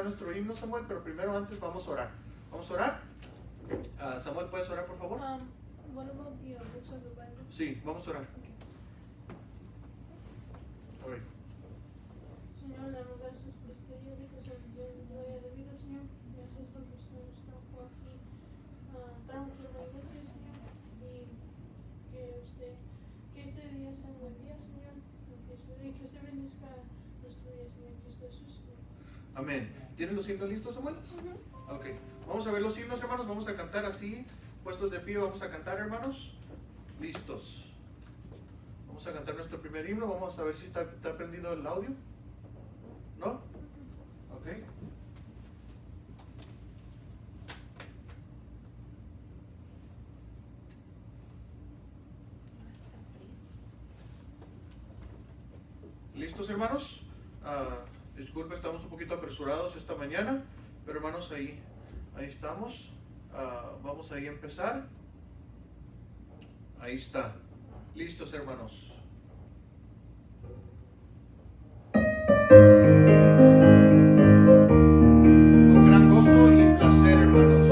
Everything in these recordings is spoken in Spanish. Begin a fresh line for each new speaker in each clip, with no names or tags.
nuestro himno, Samuel, pero primero antes vamos a orar. ¿Vamos a orar? Samuel, ¿puedes orar, por favor?
What about the books of the Bible?
Sí, vamos a orar.
Okay. Señor, le damos gracias por este día, Dios, el día de vida, Señor. Gracias porque usted nos trajo aquí, trajo aquí a la iglesia, Señor. Y que este día sea un buen día, Señor. Y que usted bendizca nuestro día, Señor. Cristo Jesús.
Amén. ¿Tienen los himnos listos, Samuel? Ok. Vamos a ver los himnos, hermanos. Vamos a cantar así, puestos de pie. Vamos a cantar, hermanos. Listos. Vamos a cantar nuestro primer himno. Vamos a ver si está prendido el audio. ¿No? Ok. ¿Listos, hermanos? Disculpe, estamos un poquito apresurados esta mañana, pero hermanos, ahí estamos. Vamos ahí a empezar. Ahí está. Listos, hermanos. Con gran gozo y placer, hermanos.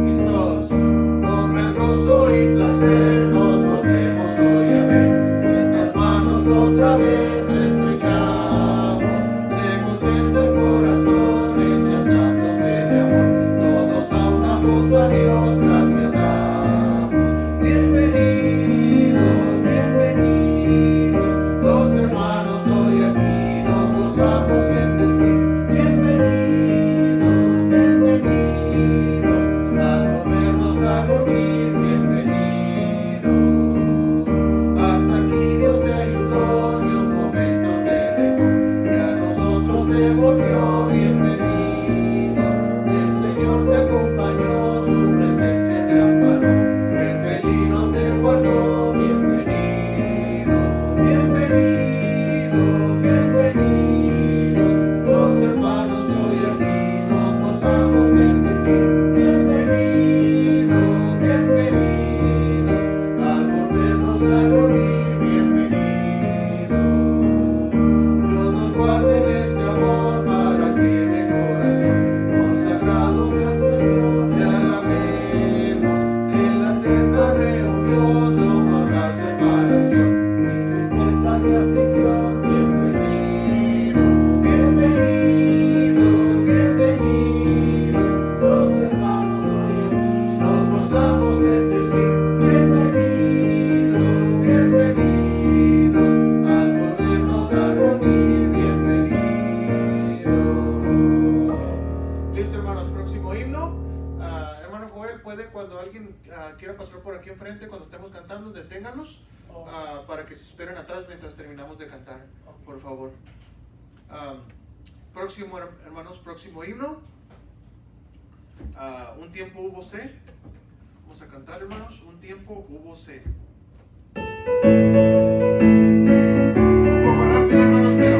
Listos. Con gran gozo y placer nos volvemos hoy a ver. Nuestras manos otra vez estrechamos. Se contenta el corazón enchazándose de amor. Todos a una voz a Dios, gracias damos. Bienvenidos, bienvenidos. Los hermanos hoy aquí nos gozamos en decir bienvenidos, bienvenidos. Al volvernos a reunir, bienvenidos. Hasta aquí Dios te ayudó, ni un momento te dejó, y a nosotros te volvió. Bienvenidos. El Señor te acompañó, su presencia te amparó, del peligro te guardó. Bienvenidos, bienvenidos, bienvenidos. Los hermanos hoy aquí nos gozamos en decir bienvenidos, bienvenidos. Al volvernos a reunir, bienvenidos. Dios nos guarde en este amor para que de corazón consagrados al Señor le alabemos. En la eterna reunión no habrá separación, ni tristeza ni aflicción. Bienvenidos, bienvenidos, bienvenidos. Los hermanos hoy aquí nos gozamos en decir bienvenidos, bienvenidos. Al volvernos a reunir, bienvenidos. Listo, hermanos, próximo himno. Hermano Joel, puede, cuando alguien quiera pasar por aquí enfrente, cuando estemos cantando, deténganos para que se esperen atrás mientras terminamos de cantar, por favor. Próximo, hermanos, próximo himno. Un tiempo hubo sed. Vamos a cantar, hermanos. Un tiempo hubo sed. Un poco rápido, hermanos, pero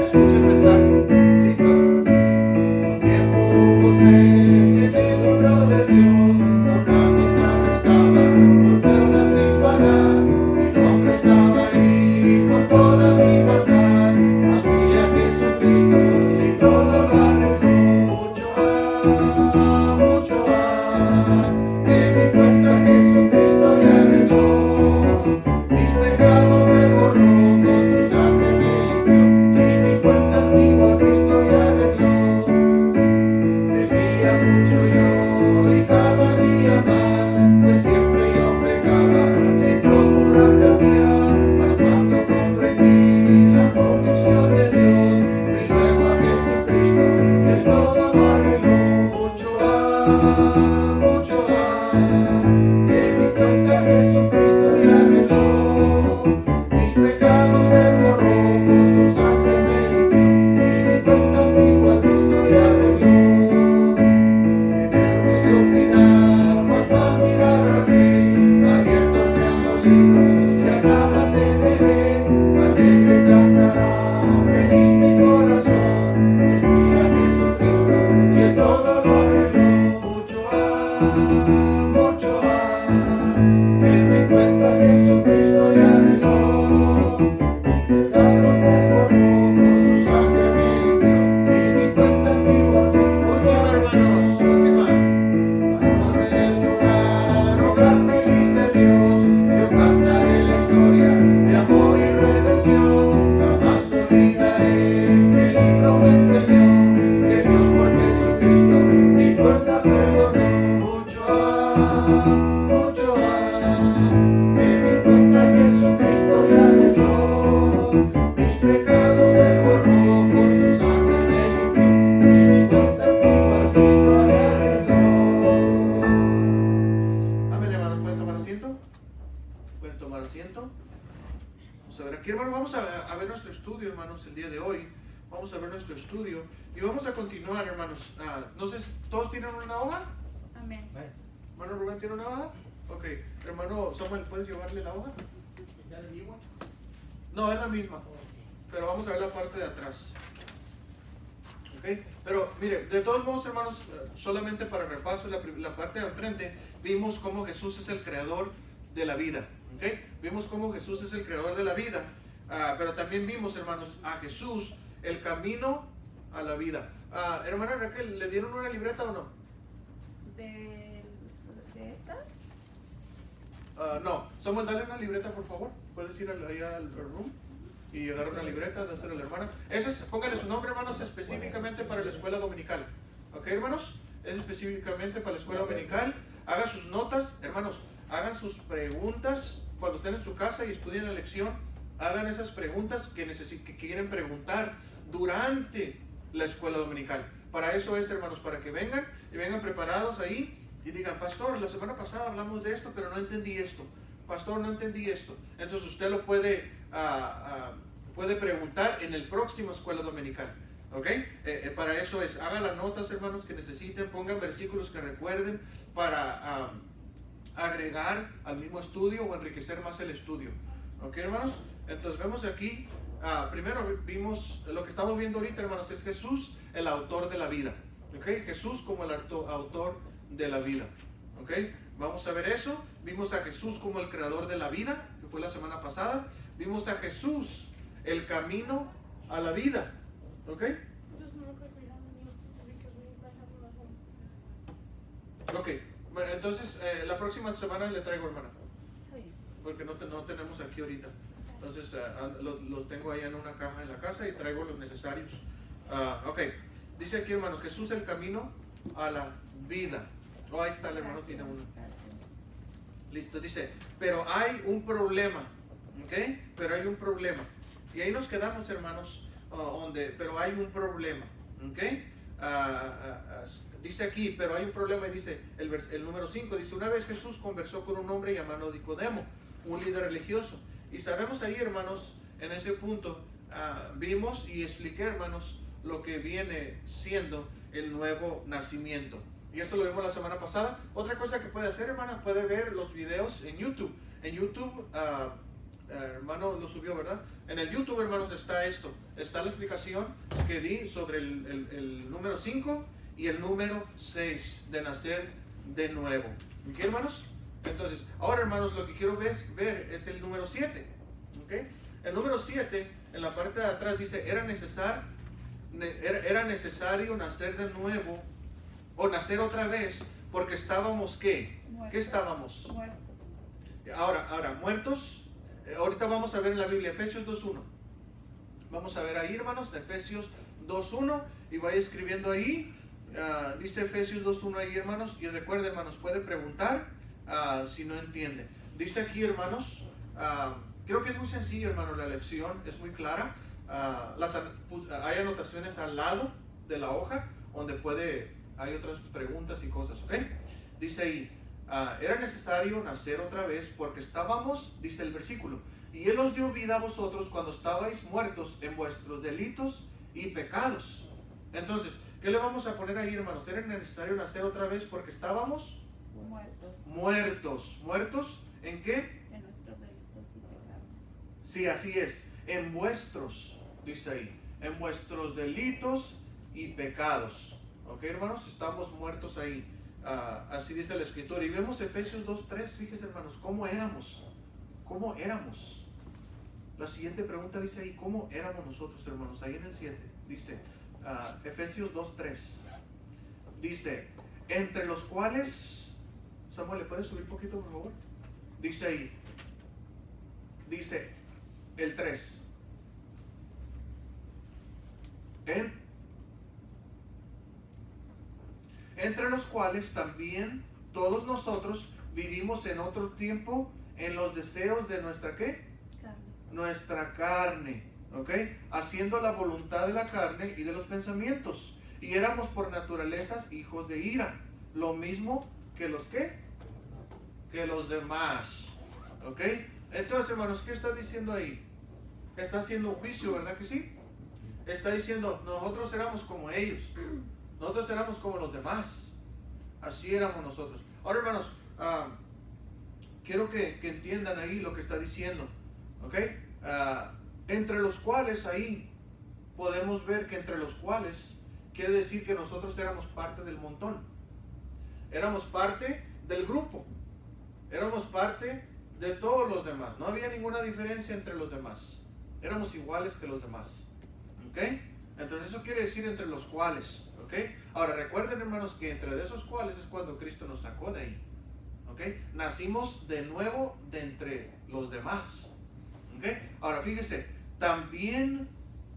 escuchen el mensaje. ¿Listos? Un tiempo hubo sed que me libró de Dios. Una gota restaba por deudas sin pagar. Mi nombre estaba ahí con toda mi maldad. Mas fui a Jesucristo y todo lo arregló. Mucho ha, que mi cuenta Jesucristo ya vamos a ver nuestro estudio y vamos a continuar, hermanos. No sé, ¿todos tienen una hoja?
Amén.
Hermano Rubén, ¿tiene una hoja? Ok, hermano Samuel, ¿puedes llevarle la hoja? No, es la misma, pero vamos a ver la parte de atrás. Ok, pero mire, de todos modos, hermanos, solamente para repaso, la parte de enfrente, vimos cómo Jesús es el creador de la vida. Ok, vimos cómo Jesús es el creador de la vida, pero también vimos, hermanos, a Jesús, el camino a la vida. Hermana Raquel, ¿le dieron una libreta o no?
¿De estas?
No, Samuel, dale una libreta, por favor. Puedes ir allá al room y agarrar una libreta, dársela a la hermana. Póngale su nombre, hermanos, específicamente para la escuela dominical. ¿Ok, hermanos? Es específicamente para la escuela dominical. Haga sus notas, hermanos. Hagan sus preguntas cuando estén en su casa y estudien la lección. Hagan esas preguntas que quieren preguntar durante la escuela dominical. Para eso es, hermanos, para que vengan y vengan preparados ahí y digan: pastor, la semana pasada hablamos de esto, pero no entendí esto. Pastor, no entendí esto. Entonces usted lo puede preguntar en el próximo escuela dominical. ¿Ok? Para eso es, hagan las notas, hermanos, que necesiten, pongan versículos que recuerden para agregar al mismo estudio o enriquecer más el estudio. ¿Ok, hermanos? Entonces vemos aquí, primero vimos, lo que estamos viendo ahorita, hermanos, es Jesús, el autor de la vida. ¿Ok? Jesús como el autor de la vida. ¿Ok? Vamos a ver eso. Vimos a Jesús como el creador de la vida, que fue la semana pasada. Vimos a Jesús, el camino a la vida. ¿Ok? Ok. Bueno, entonces la próxima semana le traigo, hermana. Porque no tenemos aquí ahorita. Entonces los tengo allá en una caja en la casa y traigo los necesarios. Ok. Dice aquí, hermanos, Jesús el camino a la vida. Oh, ahí está, el hermano tiene uno. Listo, dice, pero hay un problema. ¿Ok? Pero hay un problema. Y ahí nos quedamos, hermanos, pero hay un problema. ¿Ok? Dice aquí, pero hay un problema, y dice el número 5, dice: una vez Jesús conversó con un hombre llamado Nicodemo, un líder religioso. Y sabemos ahí, hermanos, en ese punto, vimos y expliqué, hermanos, lo que viene siendo el nuevo nacimiento. Y esto lo vimos la semana pasada. Otra cosa que puede hacer, hermana, puede ver los videos en YouTube. En YouTube, hermano lo subió, ¿verdad? En el YouTube, hermanos, está esto. Está la explicación que di sobre el número 5 y el número 6 de nacer de nuevo. ¿Ok, hermanos? Entonces, ahora, hermanos, lo que quiero ver es el número 7. ¿Ok? El número 7, en la parte de atrás, dice: era necesario nacer de nuevo, o nacer otra vez, porque estábamos, ¿qué?
Muertos.
¿Qué estábamos?
Muertos.
Ahora, muertos. Ahorita vamos a ver en la Biblia, Efesios 2.1. Vamos a ver ahí, hermanos, Efesios 2.1, y vaya escribiendo ahí. Dice Efesios 2.1 ahí, hermanos, y recuerde, hermanos, puede preguntar si no entiende. Dice aquí, hermanos, creo que es muy sencillo, hermanos, la lección es muy clara. Hay anotaciones al lado de la hoja donde hay otras preguntas y cosas, ¿ok? Dice ahí, era necesario nacer otra vez porque estábamos, dice el versículo, y Él os dio vida a vosotros cuando estabais muertos en vuestros delitos y pecados. Entonces, ¿qué le vamos a poner ahí, hermanos? Era necesario nacer otra vez porque estábamos muertos. ¿Muertos en qué?
En nuestros delitos y pecados.
Sí, así es. En vuestros, dice ahí, en vuestros delitos y pecados. ¿Ok, hermanos? Estamos muertos ahí. Así dice la Escritura. Y vemos Efesios 2.3. Fíjense, hermanos, ¿cómo éramos? ¿Cómo éramos? La siguiente pregunta dice ahí: ¿cómo éramos nosotros, hermanos? Ahí en el 7 dice, Efesios 2.3 dice: entre los cuales, Samuel, ¿le puedes subir un poquito, por favor? Dice ahí, dice el 3, entre los cuales también todos nosotros vivimos en otro tiempo en los deseos de nuestra ¿qué? Nuestra carne, ¿ok? Haciendo la voluntad de la carne y de los pensamientos. Y éramos por naturaleza hijos de ira, lo mismo que los ¿qué? Que los demás, ¿ok? Entonces, hermanos, ¿qué está diciendo ahí? Está haciendo un juicio, ¿verdad que sí? está diciendo, nosotros éramos como ellos. Nosotros éramos como los demás. Así éramos nosotros. Ahora, hermanos, quiero que entiendan ahí lo que está diciendo. ¿Ok? Entre los cuales ahí podemos ver que entre los cuales quiere decir que nosotros éramos parte del montón. Éramos parte del grupo. Éramos parte de todos los demás. No había ninguna diferencia entre los demás. Éramos iguales que los demás. ¿Ok? Entonces eso quiere decir entre los cuales. ¿Ok? Ahora recuerden, hermanos, que entre de esos cuales es cuando Cristo nos sacó de ahí. ¿Ok? Nacimos de nuevo de entre los demás. ¿Ok? Ahora fíjese, también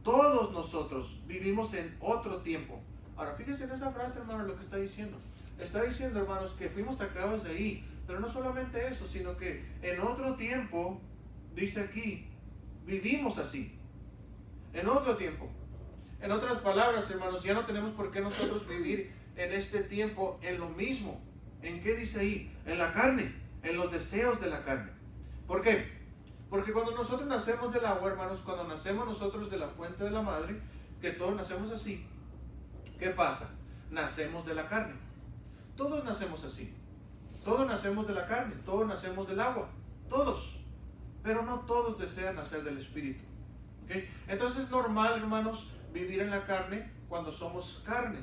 todos nosotros vivimos en otro tiempo. Ahora fíjese en esa frase, hermanos, lo que está diciendo. Está diciendo, hermanos, que fuimos sacados de ahí. Pero no solamente eso, sino que en otro tiempo, dice aquí, vivimos así. En otro tiempo. En otras palabras, hermanos, ya no tenemos por qué nosotros vivir en este tiempo en lo mismo. ¿En qué dice ahí? En la carne, en los deseos de la carne. ¿Por qué? Porque cuando nosotros nacemos del agua, hermanos, cuando nacemos nosotros de la fuente de la madre, que todos nacemos así, ¿qué pasa? Nacemos de la carne. Todos nacemos así. Todos nacemos de la carne, todos nacemos del agua, todos. Pero no todos desean nacer del Espíritu. ¿Okay? Entonces es normal, hermanos, vivir en la carne cuando somos carne.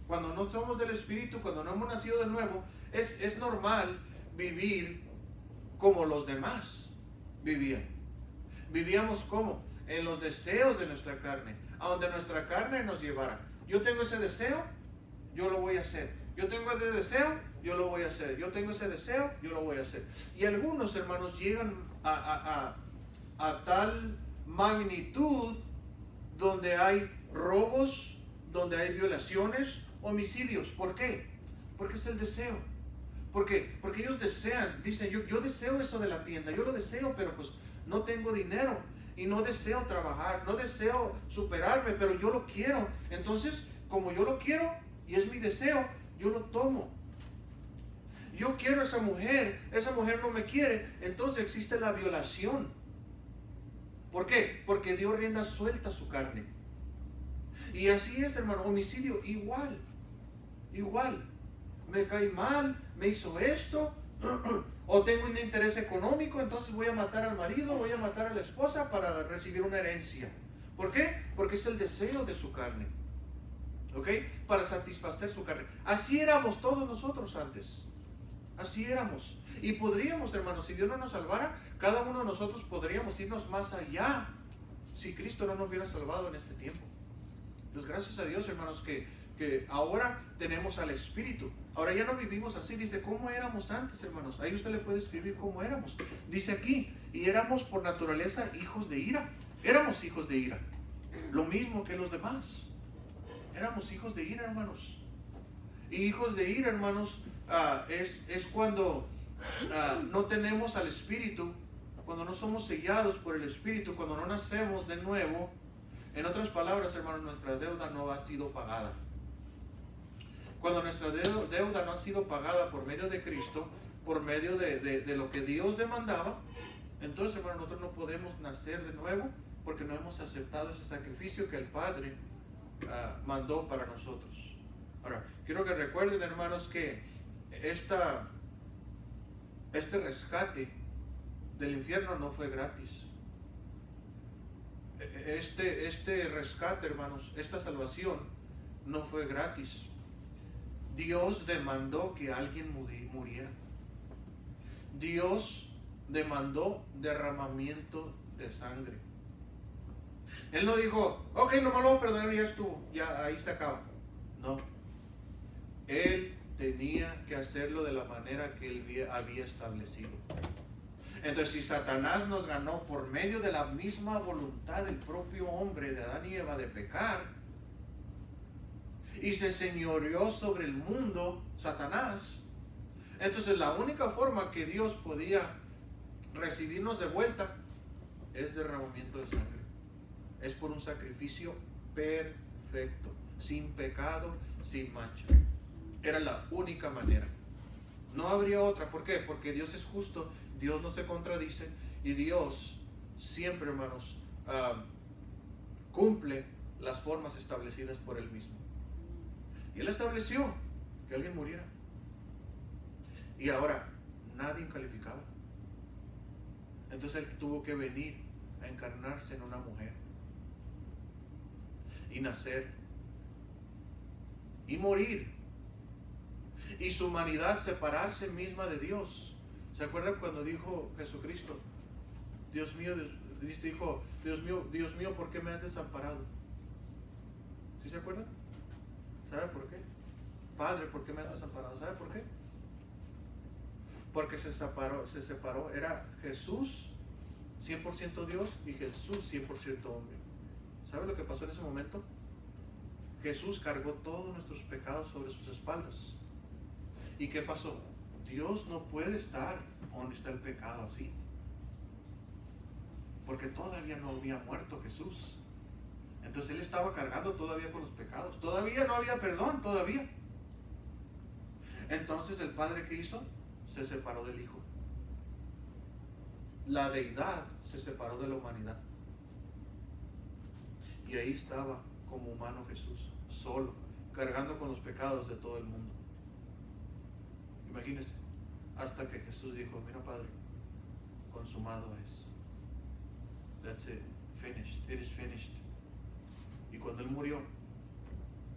Cuando no somos del Espíritu, cuando no hemos nacido de nuevo, es normal vivir como los demás vivían. Vivíamos como en los deseos de nuestra carne, a donde nuestra carne nos llevara. Yo tengo ese deseo, yo lo voy a hacer. Yo tengo ese deseo, yo lo voy a hacer. Yo tengo ese deseo, yo lo voy a hacer. Y algunos, hermanos, llegan a tal magnitud donde hay robos, donde hay violaciones, homicidios. ¿Por qué? Porque es el deseo. ¿Por qué? Porque ellos desean, dicen, yo deseo eso de la tienda, yo lo deseo, pero pues no tengo dinero y no deseo trabajar, no deseo superarme, pero yo lo quiero. Entonces, como yo lo quiero y es mi deseo, yo lo tomo. Yo quiero a esa mujer no me quiere, entonces existe la violación. ¿Por qué? Porque dio rienda suelta a su carne. Y así es, hermano, homicidio igual. Me cae mal, me hizo esto, o tengo un interés económico, entonces voy a matar al marido, voy a matar a la esposa para recibir una herencia. ¿Por qué? Porque es el deseo de su carne. ¿Ok? Para satisfacer su carne. Así éramos todos nosotros antes. Así éramos. Y podríamos, hermanos, si Dios no nos salvara, cada uno de nosotros podríamos irnos más allá si Cristo no nos hubiera salvado en este tiempo. Entonces, gracias a Dios, hermanos, que ahora tenemos al Espíritu. Ahora ya no vivimos así. Dice, ¿cómo éramos antes, hermanos? Ahí usted le puede escribir cómo éramos. Dice aquí, y éramos por naturaleza hijos de ira. Éramos hijos de ira. Lo mismo que los demás. Éramos hijos de ira, hermanos. Y hijos de ira, hermanos, es cuando no tenemos al Espíritu, cuando no somos sellados por el Espíritu, cuando no nacemos de nuevo. En otras palabras, hermanos, nuestra deuda no ha sido pagada. Cuando nuestra deuda no ha sido pagada por medio de Cristo, por medio de lo que Dios demandaba, entonces, hermanos, nosotros no podemos nacer de nuevo porque no hemos aceptado ese sacrificio que el Padre mandó para nosotros. Ahora, quiero que recuerden, hermanos, que este rescate del infierno no fue gratis. Este rescate, hermanos, esta salvación no fue gratis. Dios demandó que alguien muriera. Dios demandó derramamiento de sangre. Él no dijo, ok, nomás lo voy a perdonar y ya estuvo, ya ahí se acaba. No. Él tenía que hacerlo de la manera que él había establecido. Entonces, si Satanás nos ganó por medio de la misma voluntad del propio hombre de Adán y Eva de pecar, y se señoreó sobre el mundo, Satanás, entonces la única forma que Dios podía recibirnos de vuelta es derramamiento de sangre. Es por un sacrificio perfecto, sin pecado, sin mancha. Era la única manera. No habría otra. ¿Por qué? Porque Dios es justo, Dios no se contradice y Dios siempre, hermanos, cumple las formas establecidas por Él mismo. Y Él estableció que alguien muriera. Y ahora nadie calificaba. Entonces Él tuvo que venir a encarnarse en una mujer y nacer y morir, y su humanidad separarse misma de Dios. ¿Se acuerdan cuando dijo Jesucristo, Dios mío, dijo, Dios mío, ¿por qué me has desamparado? ¿Sí se acuerdan? ¿Sabe por qué? Padre, ¿por qué me has desamparado? ¿Sabe por qué? Porque se separó. Era Jesús 100% Dios y Jesús 100% hombre. ¿Sabe lo que pasó en ese momento? Jesús cargó todos nuestros pecados sobre sus espaldas. ¿Y qué pasó? Dios no puede estar donde está el pecado así, porque todavía no había muerto Jesús. Entonces Él estaba cargando todavía con los pecados. Todavía no había perdón, todavía. Entonces el Padre, ¿qué hizo? Se separó del Hijo. La deidad se separó de la humanidad. Y ahí estaba como humano Jesús, solo, cargando con los pecados de todo el mundo. Imagínense, hasta que Jesús dijo, mira Padre, consumado es. That's it, finished, it is finished. Y cuando Él murió,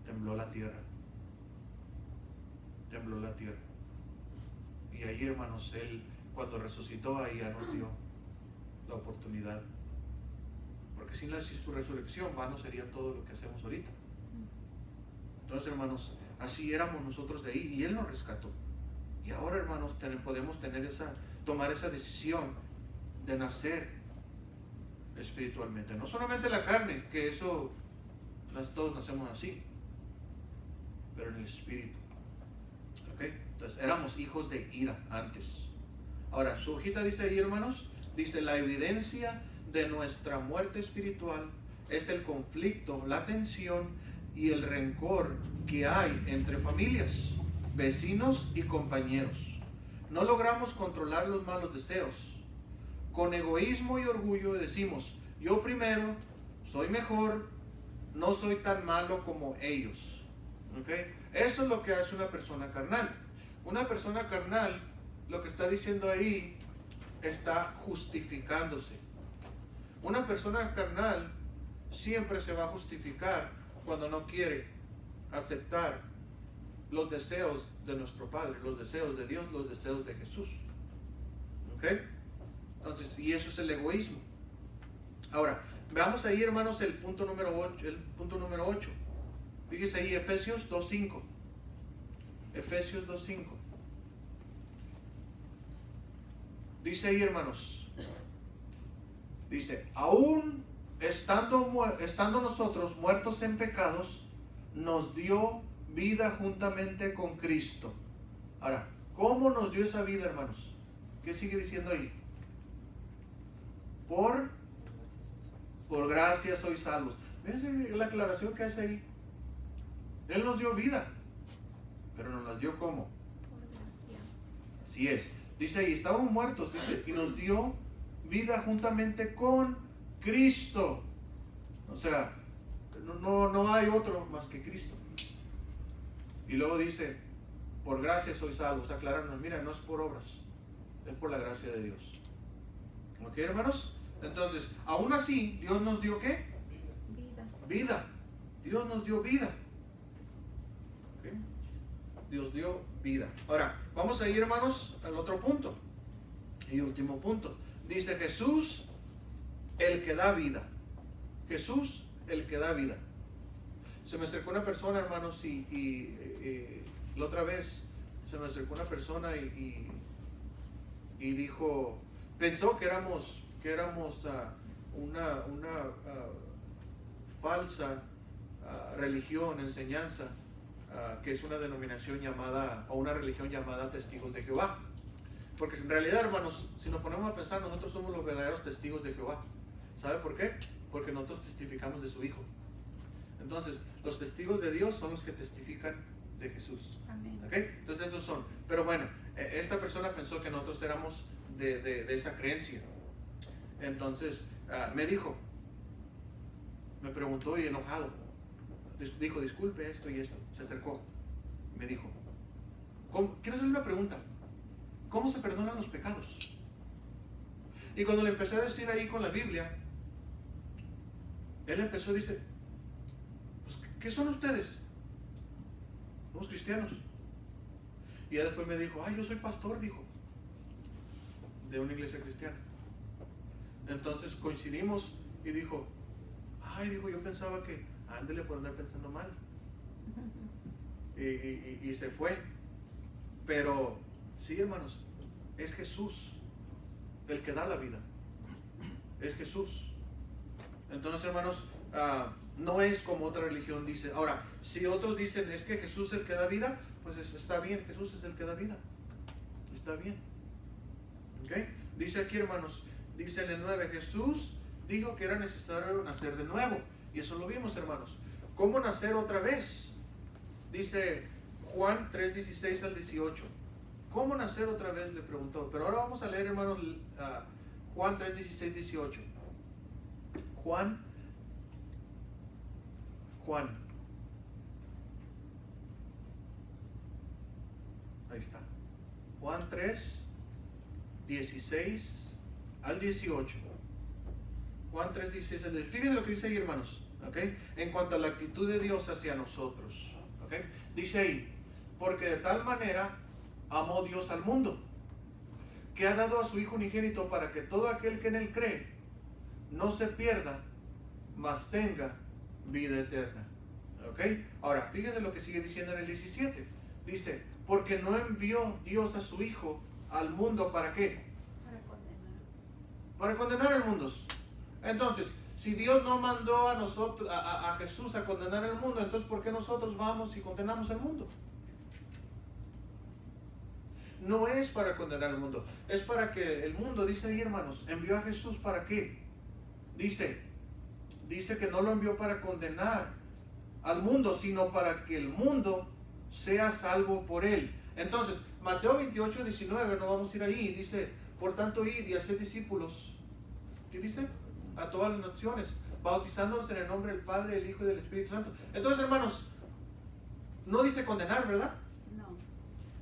tembló la tierra. Tembló la tierra. Y ahí, hermanos, Él, cuando resucitó, ahí ya nos dio la oportunidad. Porque sin su resurrección, vano sería todo lo que hacemos ahorita. Entonces, hermanos, así éramos nosotros de ahí, y Él nos rescató. Y ahora, hermanos, podemos tomar esa decisión de nacer espiritualmente. No solamente la carne, que eso todos nacemos así, pero en el espíritu. ¿Okay? Entonces éramos hijos de ira antes. Ahora su hojita dice ahí, hermanos, dice: la evidencia de nuestra muerte espiritual es el conflicto, la tensión y el rencor que hay entre familias, vecinos y compañeros. No logramos controlar los malos deseos. Con egoísmo y orgullo decimos: yo primero, soy mejor, no soy tan malo como ellos. ¿Okay? Eso es lo que hace una persona carnal. Una persona carnal, lo que está diciendo ahí, está justificándose. Una persona carnal siempre se va a justificar cuando no quiere aceptar los deseos de nuestro Padre, los deseos de Dios, los deseos de Jesús. ¿Ok? Entonces, y eso es el egoísmo. Ahora, veamos ahí, hermanos, el punto número 8. Fíjese ahí, Efesios 2:5. Efesios 2:5. Dice ahí, hermanos, dice: aún estando nosotros muertos en pecados, nos dio vida juntamente con Cristo. Ahora, ¿cómo nos dio esa vida, hermanos? ¿Qué sigue diciendo ahí? Por gracia sois salvos. ¿Ves la aclaración que hace ahí? Él nos dio vida, pero nos las dio ¿cómo?
Por gracia.
Así es. Dice ahí, estábamos muertos, dice, y nos dio vida juntamente con Cristo. O sea, no hay otro más que Cristo. Y luego dice: por gracia sois salvos. Aclararnos, mira, no es por obras, es por la gracia de Dios. ¿Ok, hermanos? Entonces, aún así, Dios nos dio ¿qué?
Vida.
Vida. Dios nos dio vida. ¿Okay? Dios dio vida. Ahora, vamos a ir, hermanos, al otro punto. Y último punto. Dice: Jesús, el que da vida. Jesús, el que da vida. Se me acercó una persona, hermanos, y la otra vez se me acercó una persona y dijo, pensó que éramos una falsa religión, enseñanza, que es una denominación llamada, o una religión llamada Testigos de Jehová. Porque en realidad, hermanos, si nos ponemos a pensar, nosotros somos los verdaderos testigos de Jehová. ¿Sabe por qué? Porque nosotros testificamos de su Hijo. Entonces, los testigos de Dios son los que testifican de Jesús.
Amén.
¿Okay? Entonces esos son. Pero bueno, esta persona pensó que nosotros éramos de esa creencia. Entonces me dijo, me preguntó y enojado. Dijo, disculpe esto y esto. Se acercó. Me dijo, quiero hacerle una pregunta. ¿Cómo se perdonan los pecados? Y cuando le empecé a decir ahí con la Biblia, él empezó, dice, pues, ¿qué son ustedes? Somos cristianos. Y ya después me dijo, yo soy pastor, dijo, de una iglesia cristiana. Entonces coincidimos y dijo, dijo, yo pensaba que, ándele por andar pensando mal. Y se fue. Pero sí, hermanos, es Jesús el que da la vida. Es Jesús. Entonces, hermanos, no es como otra religión dice. Ahora, si otros dicen es que Jesús es el que da vida, pues está bien, Jesús es el que da vida. Está bien. ¿Ok? Dice aquí, hermanos, dice en el 9, Jesús dijo que era necesario nacer de nuevo. Y eso lo vimos, hermanos. ¿Cómo nacer otra vez? Dice Juan 3:16 al 18. ¿Cómo nacer otra vez? Le preguntó. Pero ahora vamos a leer, hermanos, Juan 3:16, 18. Juan. Ahí está. Juan 3:16 al 18. Juan 3:16 al 18. Fíjense lo que dice ahí, hermanos. ¿Okay? En cuanto a la actitud de Dios hacia nosotros. ¿Okay? Dice ahí, porque de tal manera amó Dios al mundo, que ha dado a su Hijo unigénito para que todo aquel que en él cree no se pierda, mas tenga vida eterna. ¿Ok? Ahora, fíjense lo que sigue diciendo en el 17. Dice, porque no envió Dios a su Hijo al mundo, ¿para qué?
Para condenar.
Para condenar al mundo. Entonces, si Dios no mandó a nosotros, a Jesús a condenar al mundo, entonces ¿por qué nosotros vamos y condenamos al mundo? No es para condenar al mundo, es para que el mundo, dice ahí, hermanos, envió a Jesús ¿para qué? Dice que no lo envió para condenar al mundo, sino para que el mundo sea salvo por él. Entonces, Mateo 28:19, no vamos a ir ahí, dice, por tanto, id y haced discípulos. ¿Qué dice? A todas las naciones, bautizándolos en el nombre del Padre, del Hijo y del Espíritu Santo. Entonces, hermanos, no dice condenar, ¿verdad?
No.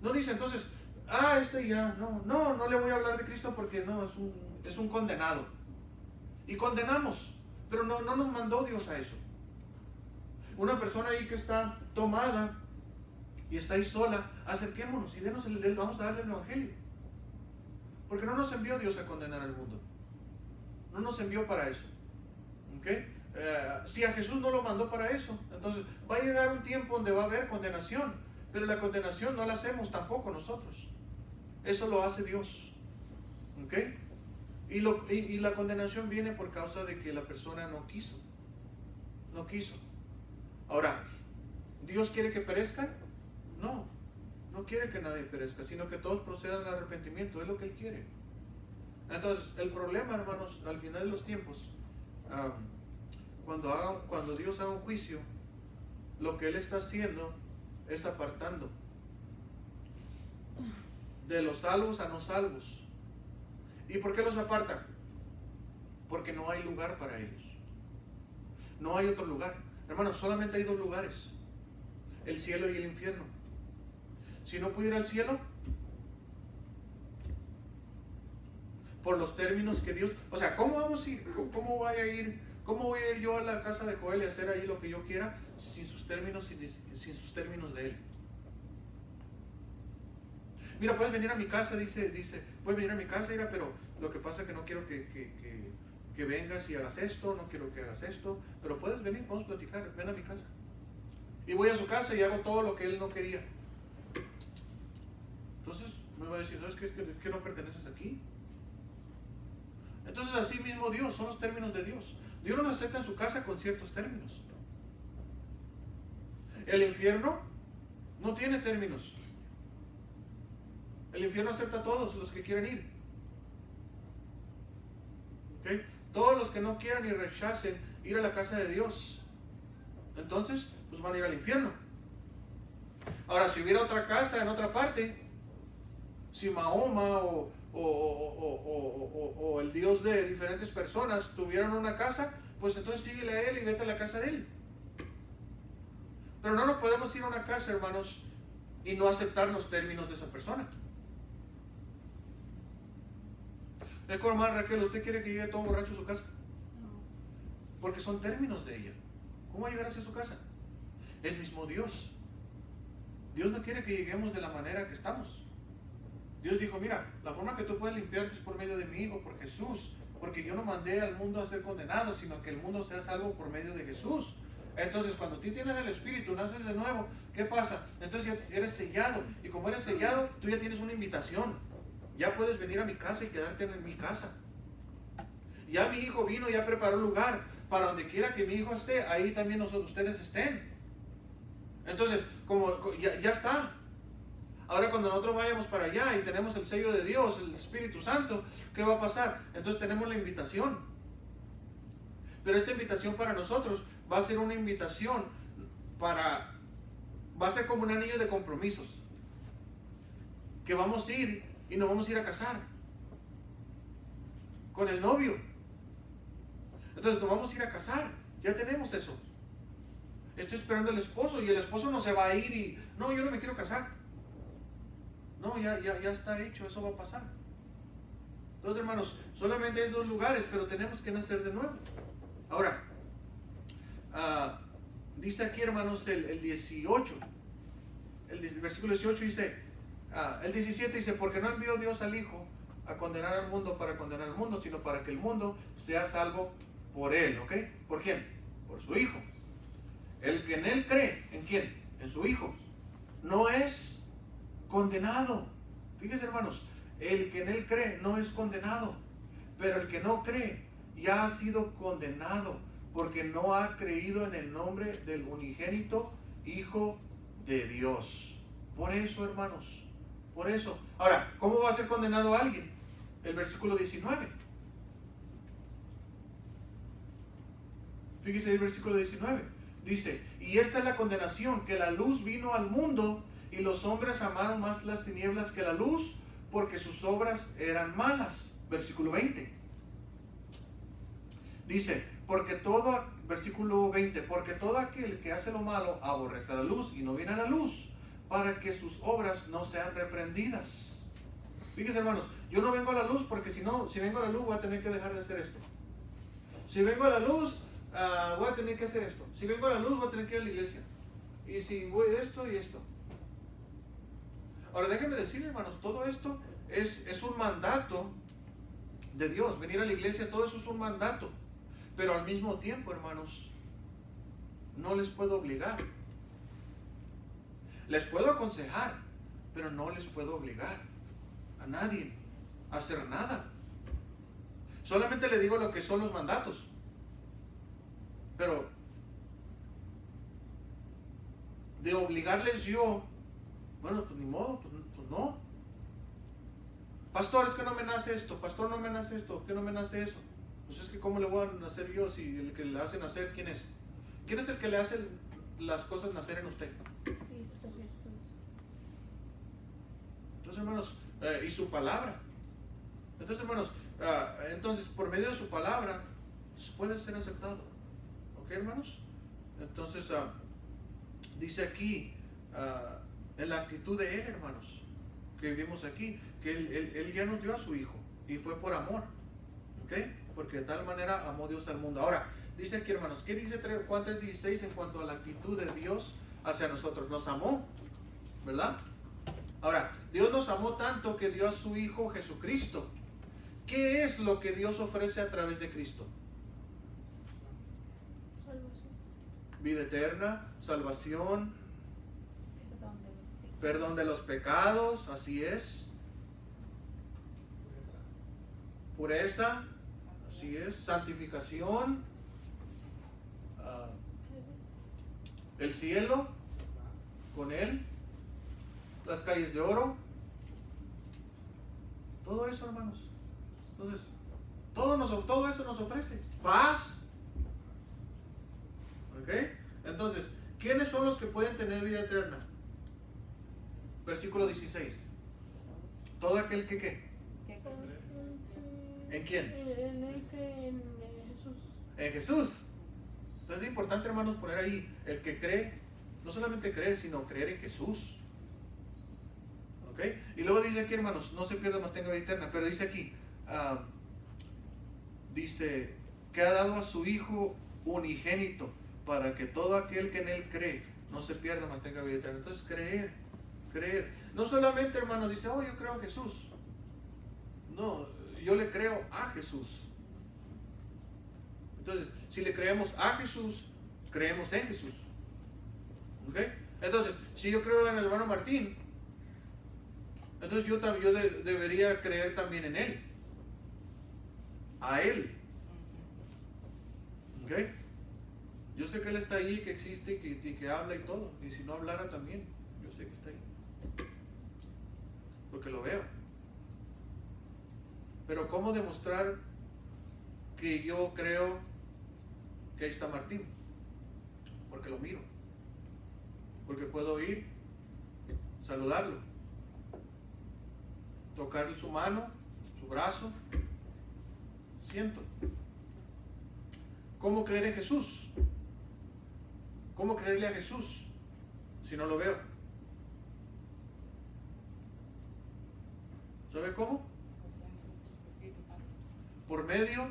No dice entonces, no le voy a hablar de Cristo porque no, es un condenado. Y condenamos, pero no nos mandó Dios a eso. Una persona ahí que está tomada y está ahí sola, acerquémonos y vamos a darle el Evangelio. Porque no nos envió Dios a condenar al mundo. No nos envió para eso. ¿Okay? Si a Jesús no lo mandó para eso, entonces va a llegar un tiempo donde va a haber condenación, pero la condenación no la hacemos tampoco nosotros. Eso lo hace Dios. ¿Okay? Y la condenación viene por causa de que la persona no quiso. No quiso. Ahora, ¿Dios quiere que perezcan? No quiere que nadie perezca, sino que todos procedan al arrepentimiento. Es lo que Él quiere. Entonces, el problema, hermanos, al final de los tiempos, cuando Dios haga un juicio, lo que Él está haciendo es apartando de los salvos a no salvos. ¿Y por qué los aparta? Porque no hay lugar para ellos. No hay otro lugar. Hermanos, solamente hay dos lugares: el cielo y el infierno. Si no pudiera al cielo, por los términos que Dios, o sea, ¿cómo vamos a ir? ¿Cómo voy a ir yo a la casa de Joel y hacer ahí lo que yo quiera sin sus términos de él? Mira, puedes venir a mi casa, dice, puedes venir a mi casa, mira, pero lo que pasa es que no quiero que vengas y hagas esto, no quiero que hagas esto, pero puedes venir, vamos a platicar, ven a mi casa. Y voy a su casa y hago todo lo que él no quería. Entonces me va a decir, ¿sabes qué? Es que no perteneces aquí. Entonces así mismo Dios, son los términos de Dios. Dios nos acepta en su casa con ciertos términos. El infierno no tiene términos. El infierno acepta a todos los que quieren ir. ¿Okay? Todos los que no quieran y rechacen ir a la casa de Dios, entonces pues van a ir al infierno. Ahora, si hubiera otra casa en otra parte, si Mahoma o el Dios de diferentes personas tuvieran una casa, pues entonces síguele a él y vete a la casa de él. Pero no nos podemos ir a una casa, hermanos, y no aceptar los términos de esa persona. Es como, hermana Raquel, ¿usted quiere que llegue todo borracho a su casa? Porque son términos de ella. ¿Cómo va a llegar hacia su casa? Es mismo Dios. Dios no quiere que lleguemos de la manera que estamos. Dios dijo, mira, la forma que tú puedes limpiarte es por medio de mi Hijo, por Jesús. Porque yo no mandé al mundo a ser condenado, sino que el mundo sea salvo por medio de Jesús. Entonces, cuando tú tienes el Espíritu, naces de nuevo, ¿qué pasa? Entonces ya eres sellado. Y como eres sellado, tú ya tienes una invitación. Ya puedes venir a mi casa y quedarte en mi casa. Ya mi Hijo vino, ya preparó lugar. Para donde quiera que mi Hijo esté, ahí también ustedes estén. Entonces, como ya está. Ahora cuando nosotros vayamos para allá y tenemos el sello de Dios, el Espíritu Santo, ¿qué va a pasar? Entonces tenemos la invitación. Pero esta invitación para nosotros va a ser una invitación va a ser como un anillo de compromisos. Que vamos a ir y nos vamos a ir a casar con el novio. Entonces nos vamos a ir a casar. Ya tenemos eso. Estoy esperando al esposo y el esposo no se va a ir y no, yo no me quiero casar. No, ya está hecho, eso va a pasar. Entonces, hermanos, solamente hay 2 lugares, pero tenemos que nacer de nuevo. Ahora, dice aquí, hermanos, el 18, el versículo 18 dice, el 17 dice, porque no envió Dios al Hijo a condenar al mundo para condenar al mundo, sino para que el mundo sea salvo por él, ¿ok? ¿Por quién? Por su Hijo. El que en él cree, ¿en quién? En su Hijo. No es condenado. Fíjense, hermanos, el que en él cree no es condenado, pero el que no cree ya ha sido condenado porque no ha creído en el nombre del unigénito Hijo de Dios. Por eso, hermanos, por eso. Ahora, ¿cómo va a ser condenado alguien? El versículo 19. Fíjese el versículo 19. Dice, y esta es la condenación, que la luz vino al mundo y los hombres amaron más las tinieblas que la luz, porque sus obras eran malas. Versículo 20. Dice, versículo 20, porque todo aquel que hace lo malo aborrece la luz y no viene a la luz, para que sus obras no sean reprendidas. Fíjense, hermanos, yo no vengo a la luz porque si vengo a la luz voy a tener que dejar de hacer esto. Si vengo a la luz, voy a tener que hacer esto. Si vengo a la luz, voy a tener que ir a la iglesia. Y si voy esto y esto. Ahora déjenme decir, hermanos, todo esto es un mandato de Dios. Venir a la iglesia, todo eso es un mandato. Pero al mismo tiempo, hermanos, no les puedo obligar. Les puedo aconsejar, pero no les puedo obligar a nadie a hacer nada. Solamente le digo lo que son los mandatos. Pero de obligarles yo, bueno, pues ni modo, pues no. Pastor, es que no me nace esto, pastor, no me nace esto, que no me nace eso. Pues es que ¿cómo le voy a nacer yo si el que le hace nacer, ¿quién es? ¿Quién es el que le hace las cosas nacer en usted?
Cristo Jesús.
Entonces, hermanos, y su palabra. Entonces, hermanos, entonces por medio de su palabra puede ser aceptado. ¿Ok, hermanos? Entonces, dice aquí, en la actitud de Él, hermanos, que vivimos aquí, que él ya nos dio a su Hijo y fue por amor. ¿Ok? Porque de tal manera amó Dios al mundo. Ahora, dice aquí, hermanos, ¿qué dice Juan 3:16 en cuanto a la actitud de Dios hacia nosotros? Nos amó, ¿verdad? Ahora, Dios nos amó tanto que dio a su Hijo Jesucristo. ¿Qué es lo que Dios ofrece a través de Cristo?
Salvación.
Vida eterna, salvación,
Perdón de los pecados.
perdón de los pecados, así es. Pureza, así es. Santificación, el cielo con Él, las calles de oro, todo eso, hermanos. Entonces, todo eso nos ofrece paz. ¿Ok? Entonces, ¿quiénes son los que pueden tener vida eterna? Versículo 16. Todo aquel que ¿qué? ¿En quién?
En el que en Jesús.
en Jesús. Entonces es importante, hermanos, poner ahí el que cree, no solamente creer, sino creer en Jesús. ¿Ok? Y luego dice aquí, hermanos, no se pierda, más tenga vida eterna. Pero dice aquí, dice que ha dado a su Hijo unigénito para que todo aquel que en Él cree no se pierda, más tenga vida eterna. Entonces creer. No solamente, hermanos, dice, oh, yo creo en Jesús. No, yo le creo a Jesús. Entonces, si le creemos a Jesús, creemos en Jesús. ¿Ok? Entonces, si yo creo en el hermano Martín, entonces yo debería creer también en él. A él. ¿Ok? Yo sé que él está allí, que existe y que habla y todo. Y si no hablara también, yo sé que está ahí. Porque lo veo. Pero ¿cómo demostrar que yo creo que ahí está Martín? Porque lo miro. Porque puedo ir, saludarlo, tocarle su mano, su brazo, siento. ¿Cómo creer en Jesús? ¿Cómo creerle a Jesús si no lo veo? ¿Sabe cómo? Por medio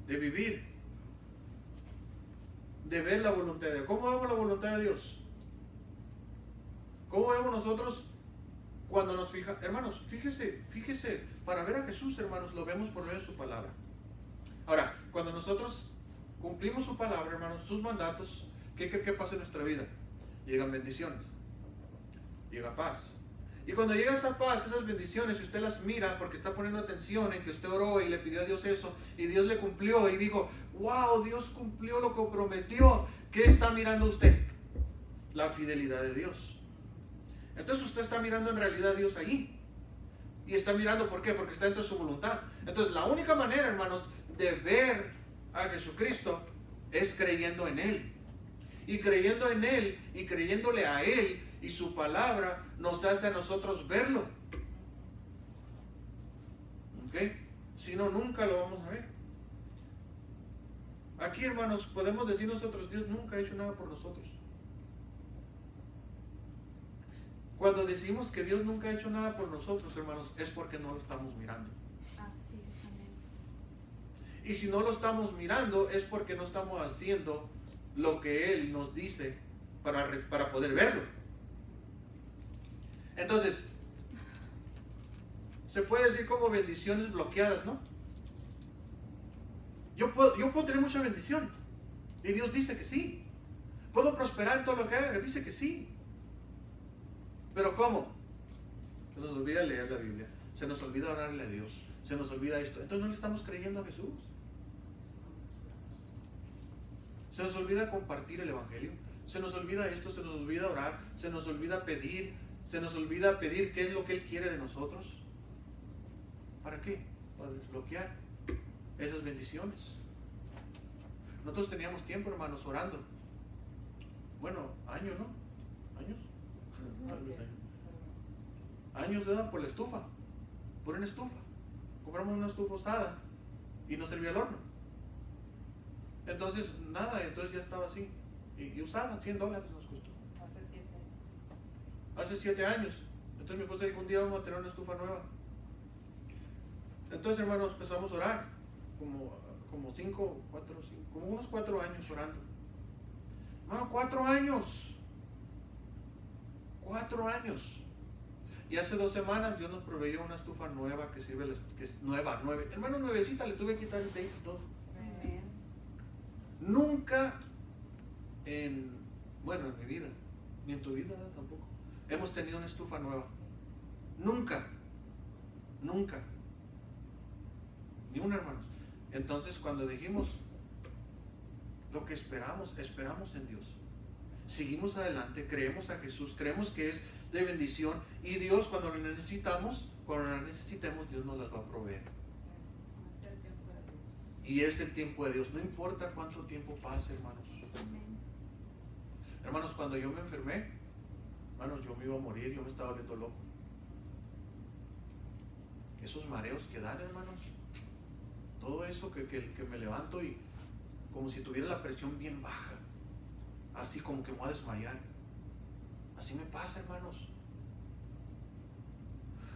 de vivir, de ver la voluntad de Dios. ¿Cómo vemos la voluntad de Dios? ¿Cómo vemos nosotros cuando nos fijamos? Hermanos, fíjese, para ver a Jesús, hermanos, lo vemos por medio de su palabra. Ahora, cuando nosotros cumplimos su palabra, hermanos, sus mandatos, ¿qué cree que pasa en nuestra vida? Llegan bendiciones, llega paz. Y cuando llega esa paz, esas bendiciones, si usted las mira porque está poniendo atención en que usted oró y le pidió a Dios eso, y Dios le cumplió y dijo, wow, Dios cumplió lo que prometió. ¿Qué está mirando usted? La fidelidad de Dios. Entonces usted está mirando en realidad a Dios ahí. Y está mirando, ¿por qué? Porque está dentro de su voluntad. Entonces la única manera, hermanos, de ver a Jesucristo es creyendo en Él. Y creyendo en Él y creyéndole a Él y su palabra nos hace a nosotros verlo. ¿Ok? Si no, nunca lo vamos a ver. Aquí, hermanos, podemos decir nosotros, Dios nunca ha hecho nada por nosotros. Cuando decimos que Dios nunca ha hecho nada por nosotros, hermanos, es porque no lo estamos mirando.
Así es, amén.
Y si no lo estamos mirando, es porque no estamos haciendo lo que Él nos dice para poder verlo. Entonces, se puede decir como bendiciones bloqueadas, ¿no? Yo puedo tener mucha bendición. Y Dios dice que sí. Puedo prosperar en todo lo que haga, dice que sí. Pero ¿cómo? Se nos olvida leer la Biblia. Se nos olvida orarle a Dios. Se nos olvida esto. Entonces no le estamos creyendo a Jesús. Se nos olvida compartir el Evangelio. Se nos olvida esto, se nos olvida orar. Se nos olvida pedir. Se nos olvida pedir qué es lo que Él quiere de nosotros. ¿Para qué? Para desbloquear esas bendiciones. Nosotros teníamos tiempo, hermanos, orando. Bueno, años, ¿no? ¿Años? Años de edad por la estufa. Por una estufa. Compramos una estufa usada y no servía el horno. Entonces, nada, entonces ya estaba así. Y usada, $100 nos costó. Hace 7 años. Entonces mi esposa dijo, un día vamos a tener una estufa nueva. Entonces, hermanos, empezamos a orar. Como unos 4 años orando. Hermano, 4 años. 4 años. Y hace 2 semanas Dios nos proveyó una estufa nueva que sirve, que es nueva. Hermano, nuevecita, le tuve que quitar el tape y todo.
Amén.
Nunca en mi vida, ni en tu vida tampoco, hemos tenido una estufa nueva. Nunca. Ni una, hermanos. Entonces cuando dijimos lo que esperamos en Dios. Seguimos adelante, creemos a Jesús, creemos que es de bendición y Dios cuando lo necesitemos, Dios nos las va a proveer. Y es el tiempo de Dios, no importa cuánto tiempo pase, hermanos.
Amén.
Hermanos, cuando yo me enfermé, hermanos, yo me iba a morir, yo me estaba volviendo loco. Esos mareos que dan, hermanos, todo eso que me levanto y como si tuviera la presión bien baja, así como que me voy a desmayar. Así me pasa, hermanos.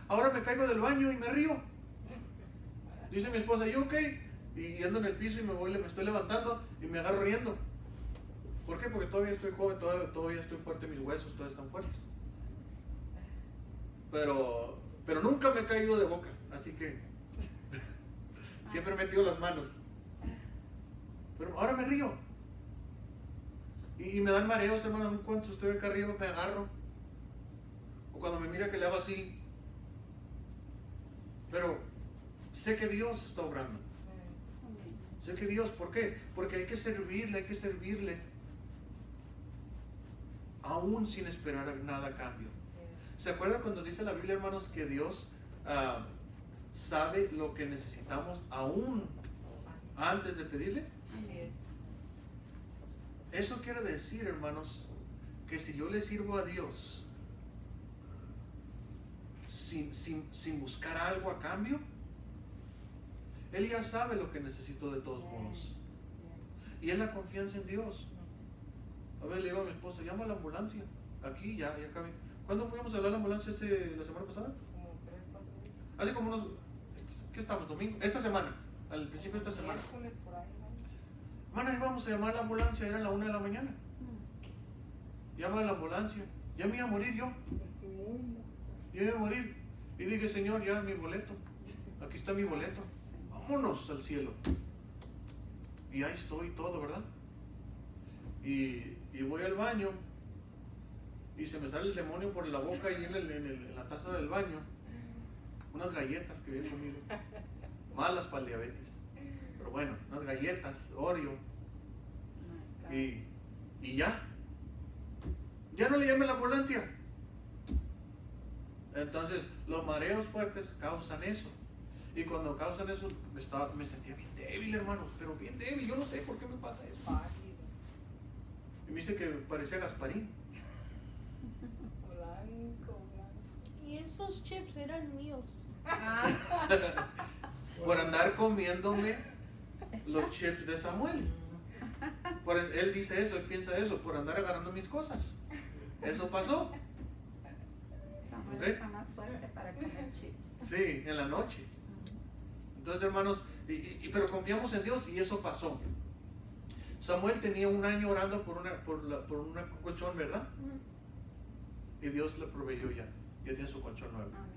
Ahora me caigo del baño y me río. Dice mi esposa, ¿yo qué? Y ando en el piso y me estoy levantando y me agarro riendo. ¿Por qué? Porque todavía estoy joven, todavía estoy fuerte, mis huesos todavía están fuertes. Pero nunca me he caído de boca, así que siempre he metido las manos. Pero ahora me río. Y me dan mareos, hermanos, en cuanto estoy acá arriba me agarro. O cuando me mira que le hago así. Pero sé que Dios está obrando. Sé que Dios, ¿por qué? Porque hay que servirle. Aún sin esperar nada a cambio. ¿Se acuerdan cuando dice la Biblia, hermanos, que Dios sabe lo que necesitamos aún antes de pedirle? Eso quiere decir, hermanos, que si yo le sirvo a Dios sin buscar algo a cambio, Él ya sabe lo que necesito de todos modos. Y es la confianza en Dios. A ver, le digo a mi esposa, llama a la ambulancia. Aquí, ya acabé. ¿Cuándo fuimos a hablar de la ambulancia la semana pasada?
Como 3, 4 días.
Hace como unos... ¿Qué estamos? ¿Domingo? Esta semana. Al principio de esta semana.
Miércoles por ahí, ¿no?
Mana, íbamos a llamar a la ambulancia, era la 1 de la mañana. Llama a la ambulancia. Ya me iba a morir yo. Ya me iba a morir. Y dije, Señor, ya mi boleto. Aquí está mi boleto. Vámonos al cielo. Y ahí estoy todo, ¿verdad? Y voy al baño. Y se me sale el demonio por la boca y en la taza del baño. Unas galletas que había comido. Malas para el diabetes. Pero bueno, unas galletas, Oreo. Y ya. Ya no le llamen a la ambulancia. Entonces, los mareos fuertes causan eso. Y cuando causan eso, me sentía bien débil, hermanos. Pero bien débil. Yo no sé por qué me pasa eso.
Pálido,
Y me dice que parecía Gasparín.
blanco.
Y esos chips eran míos.
Por andar comiéndome los chips de Samuel. Él dice eso, él piensa eso, por andar agarrando mis cosas. Eso pasó.
Samuel
¿Ok?
está más fuerte para comer chips.
Sí, en la noche. Entonces, hermanos, pero confiamos en Dios y eso pasó. Samuel tenía 1 año orando por un colchón, ¿verdad? Y Dios le proveyó ya tiene su colchón nuevo.
Amén.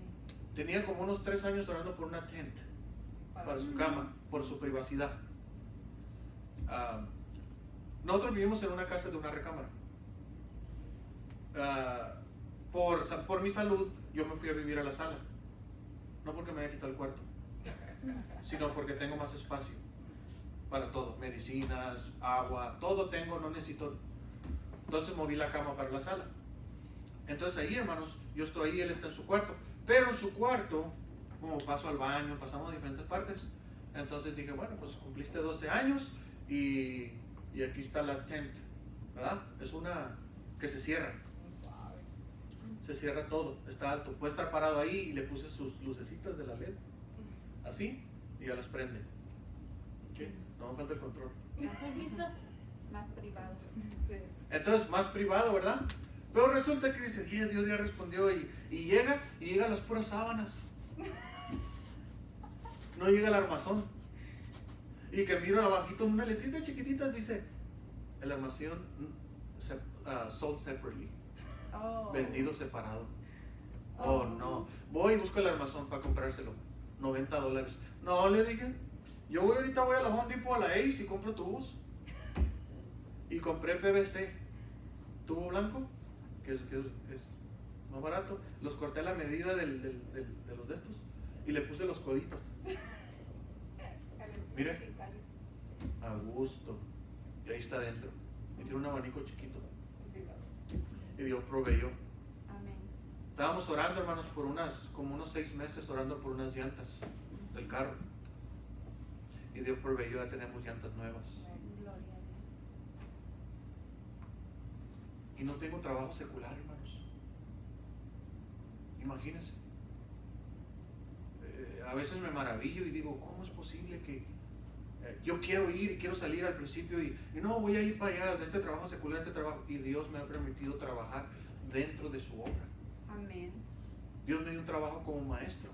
Tenía como unos 3 años orando por una tent para su cama, por su privacidad. Nosotros vivimos en una casa de una recámara. Por mi salud, yo me fui a vivir a la sala. No porque me haya quitado el cuarto, sino porque tengo más espacio para todo, medicinas, agua, todo tengo, no necesito. Entonces moví la cama para la sala. Entonces ahí, hermanos, yo estoy ahí, él está en su cuarto. Pero en su cuarto, como paso al baño, pasamos a diferentes partes. Entonces dije, bueno, pues cumpliste 12 años y aquí está la tent, ¿verdad? Es una que se cierra. Se cierra todo, está alto. Puede estar parado ahí y le puse sus lucecitas de la LED. Así, y ya las prende. ¿Qué? No me falta el control.
Más privado.
Entonces, más privado, ¿verdad? Pero resulta que dice, Dios ya respondió y llega a las puras sábanas. No llega al armazón. Y que miro abajito una letrita chiquitita, dice, el armazón sold separately.
Oh.
Vendido separado. Oh, no. Voy y busco el armazón para comprárselo. $90. No, le dije. Yo ahorita voy a la Home Depot, a la Ace y compro tubos. Y compré PVC. Tubo blanco, que es más barato. Los corté a la medida de los de estos. Y le puse los coditos. Mire. A gusto. Y ahí está adentro. Y tiene un abanico chiquito. Y Dios proveyó.
Amén.
Estábamos orando, hermanos, por como unos 6 meses orando por unas llantas del carro. Y Dios proveyó, ya tenemos llantas nuevas.
Gloria a Dios.
Y no tengo trabajo secular, hermanos. Imagínense. A veces me maravillo y digo, ¿cómo es posible que Yo quiero ir y quiero salir al principio y no, voy a ir para allá, de este trabajo secular a este trabajo. Y Dios me ha permitido trabajar dentro de su obra.
Amén.
Dios me dio un trabajo como maestro.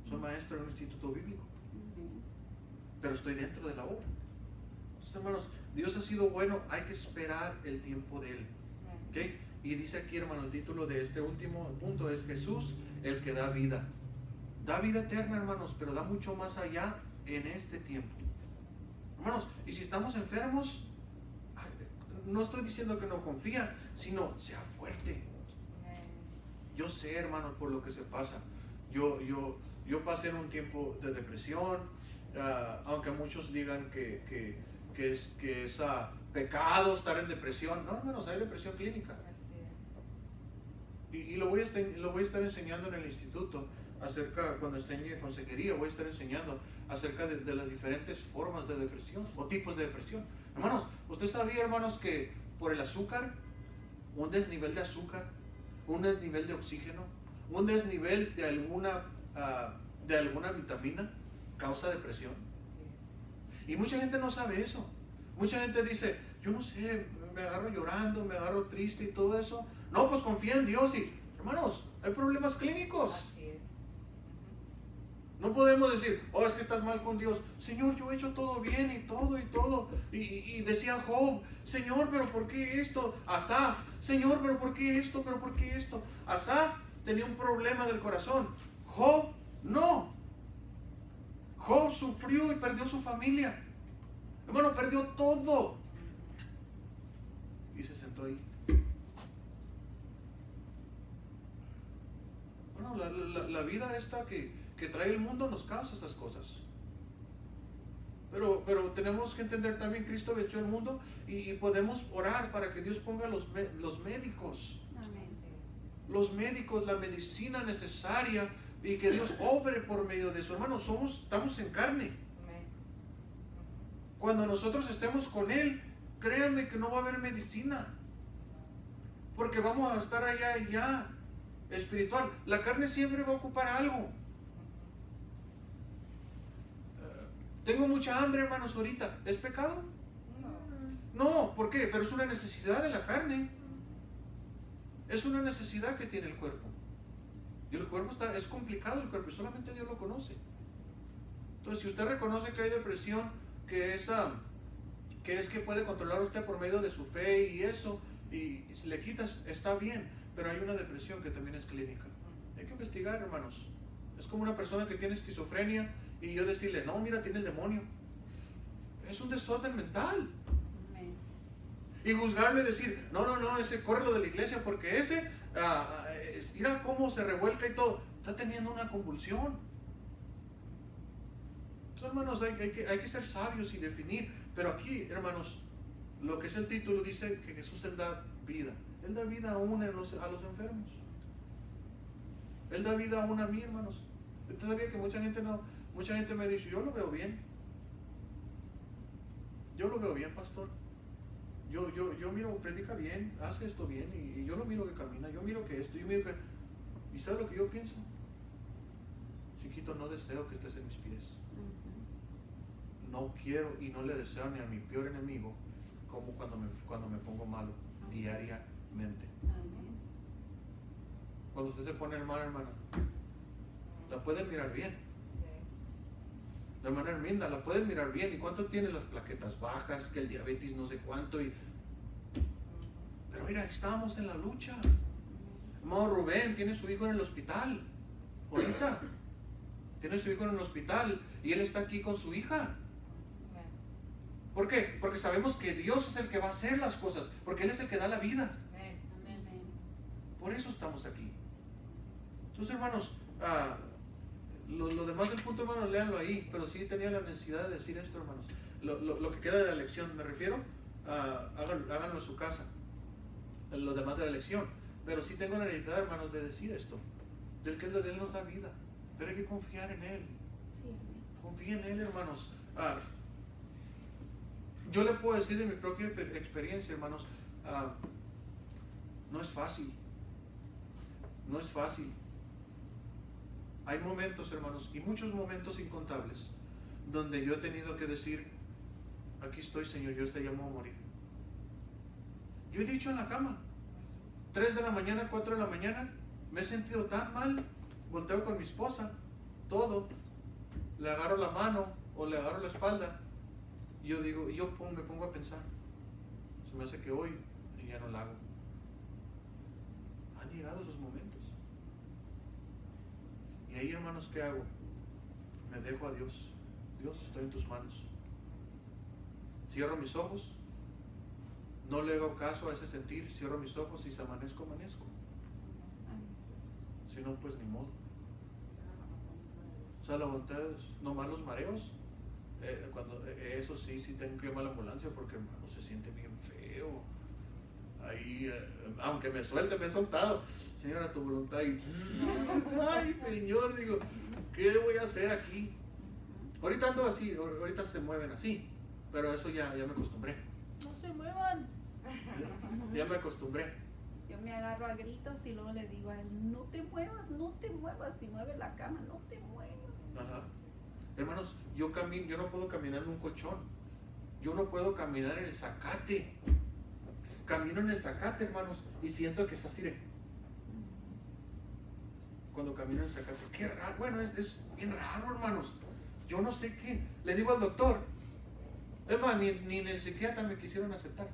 Soy maestro en un instituto bíblico.
Amén.
Pero estoy dentro de la obra. Entonces, hermanos, Dios ha sido bueno, hay que esperar el tiempo de Él. ¿Okay? Y dice aquí, hermano, el título de este último punto es Jesús, el que da vida. Da vida eterna, hermanos, pero da mucho más allá en este tiempo. Hermanos, y si estamos enfermos, no estoy diciendo que no confía, sino sea fuerte. Yo sé, hermanos, por lo que se pasa. Yo pasé en un tiempo de depresión, aunque muchos digan que es pecado estar en depresión. No, hermanos, hay depresión clínica. Y lo voy a estar enseñando en el instituto, cuando enseñe consejería, voy a estar enseñando acerca de las diferentes formas de depresión o tipos de depresión. Hermanos, ¿usted sabía, hermanos, que por el azúcar, un desnivel de azúcar, un desnivel de oxígeno, un desnivel de alguna vitamina causa depresión? Y mucha gente no sabe eso. Mucha gente dice, yo no sé, me agarro llorando, me agarro triste y todo eso. No, pues confía en Dios. Y hermanos, hay problemas clínicos.
Así es.
No podemos decir, oh, es que estás mal con Dios. Señor, yo he hecho todo bien y todo. Y decía Job, Señor, pero ¿por qué esto? Asaf, Señor, pero ¿por qué esto? ¿Pero por qué esto? Asaf tenía un problema del corazón. Job, no. Job sufrió y perdió su familia. Hermano, perdió todo. Y se sentó ahí. Bueno, la vida esta que trae el mundo nos causa esas cosas. Pero tenemos que entender también, Cristo venció el mundo y podemos orar para que Dios ponga los médicos.
Amén.
Los médicos, la medicina necesaria y que Dios obre por medio de eso. Hermanos, estamos en carne. Cuando nosotros estemos con Él, créanme que no va a haber medicina. Porque vamos a estar allá espiritual. La carne siempre va a ocupar algo. Tengo mucha hambre, hermanos, ahorita. ¿Es pecado? No, ¿por qué? Pero es una necesidad de la carne. Es una necesidad que tiene el cuerpo. Y el cuerpo es complicado, el cuerpo, y solamente Dios lo conoce. Entonces, si usted reconoce que hay depresión, que es que puede controlar usted por medio de su fe y eso, y si le quitas, está bien, pero hay una depresión que también es clínica. Hay que investigar, hermanos. Es como una persona que tiene esquizofrenia y yo decirle, no, mira, tiene el demonio. Es un desorden mental.
Amén.
Y juzgarle y decir, no, ese córrelo de la iglesia porque ese, mira cómo se revuelca y todo, está teniendo una convulsión. Entonces, hermanos, hay que ser sabios y definir. Pero aquí, hermanos, lo que es el título dice que Jesús Él da vida. Él da vida aún a los enfermos. Él da vida aún a mí, hermanos. Usted sabía que mucha gente me dice, yo lo veo bien. Yo lo veo bien, pastor. Yo miro, predica bien, hace esto bien, y yo lo miro que camina, yo miro que esto, yo miro que... ¿Y sabe lo que yo pienso? Chiquito, no deseo que estés en mis pies. No quiero y no le deseo ni a mi peor enemigo como cuando me pongo malo diariamente.
Amén.
Cuando usted se pone mal, hermana, la pueden mirar bien. La hermana Herminda, la pueden mirar bien. ¿Y cuánto tiene las plaquetas bajas? Que el diabetes no sé cuánto. Pero mira, estamos en la lucha. Hermano Rubén tiene su hijo en el hospital. Ahorita. Tiene su hijo en el hospital. Y él está aquí con su hija. ¿Por qué? Porque sabemos que Dios es el que va a hacer las cosas. Porque Él es el que da la vida.
Amén.
Por eso estamos aquí. Entonces, hermanos, lo demás del punto, hermanos, léanlo ahí. Pero sí tenía la necesidad de decir esto, hermanos. Lo que queda de la lección, me refiero, háganlo en su casa. Lo demás de la lección. Pero sí tengo la necesidad, hermanos, de decir esto. Del que Él nos da vida. Pero hay que confiar en Él.
Sí, amén.
Confía en Él, hermanos. Yo le puedo decir de mi propia experiencia, hermanos, no es fácil. No es fácil. Hay momentos, hermanos, y muchos momentos incontables, donde yo he tenido que decir, aquí estoy, Señor, yo te llamo a morir. Yo he dicho en la cama, 3 de la mañana, 4 de la mañana, me he sentido tan mal, volteo con mi esposa, todo, le agarro la mano o le agarro la espalda, y yo digo, me pongo a pensar, se me hace que hoy ya no la hago. Han llegado esos momentos. Y ahí, hermanos, ¿qué hago? Me dejo a Dios. Dios, estoy en tus manos. Cierro mis ojos, no le hago caso a ese sentir, cierro mis ojos y si amanezco, amanezco. Si no, pues ni modo. O sea, la voluntad de Dios, nomás los mareos. Eso sí tengo que llamar a la ambulancia porque, hermano, se siente bien feo. Ahí, aunque me suelte, me he soltado. Señora, tu voluntad. Y, ay, Señor, digo, ¿qué voy a hacer aquí? Ahorita ando así, ahorita se mueven así, pero eso ya me acostumbré.
No se muevan.
Ya me acostumbré.
Yo me agarro a gritos y luego le digo a él, no te muevas, no te muevas. Si mueve la cama, no te muevas.
Ajá. Hermanos, yo no puedo caminar en un colchón. Yo no puedo caminar en el zacate. Camino en el zacate, hermanos, y siento que está así de... Cuando camino en el zacate, qué raro, bueno, es bien raro, hermanos. Yo no sé qué. Le digo al doctor, es más, ni en el psiquiatra me quisieron aceptar,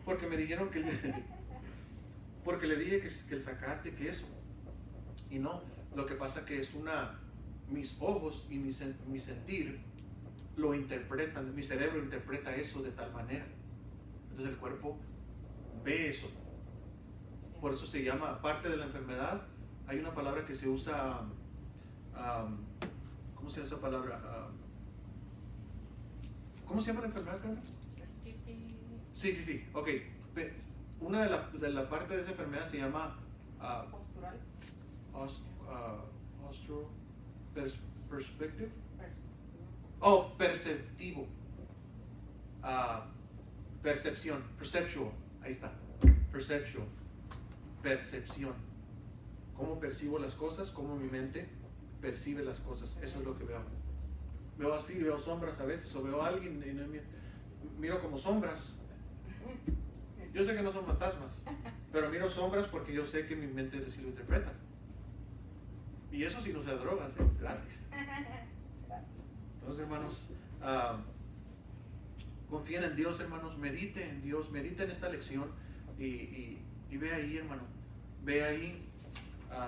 porque me dijeron que... porque le dije que el zacate, que eso. Y no, lo que pasa que es mis ojos y mi sentir lo interpretan, mi cerebro interpreta eso de tal manera. Entonces el cuerpo ve eso. Por eso se llama, parte de la enfermedad, hay una palabra que se usa, ¿cómo se llama esa palabra? ¿Cómo se llama la enfermedad, Carla? Sí, ok. Una de la parte de esa enfermedad se llama
Postural.
perspective. Oh, perceptivo. Percepción, perceptual, ahí está. Perceptual, percepción. Cómo percibo las cosas, cómo mi mente percibe las cosas. Eso es lo que veo. Veo así, veo sombras a veces, o veo a alguien y miro como sombras. Yo sé que no son fantasmas, pero miro sombras porque yo sé que mi mente así lo interpreta. Y eso si no sea drogas, gratis. Entonces, hermanos, confíen en Dios, hermanos, mediten en Dios, mediten esta lección y ve ahí, hermano, ve ahí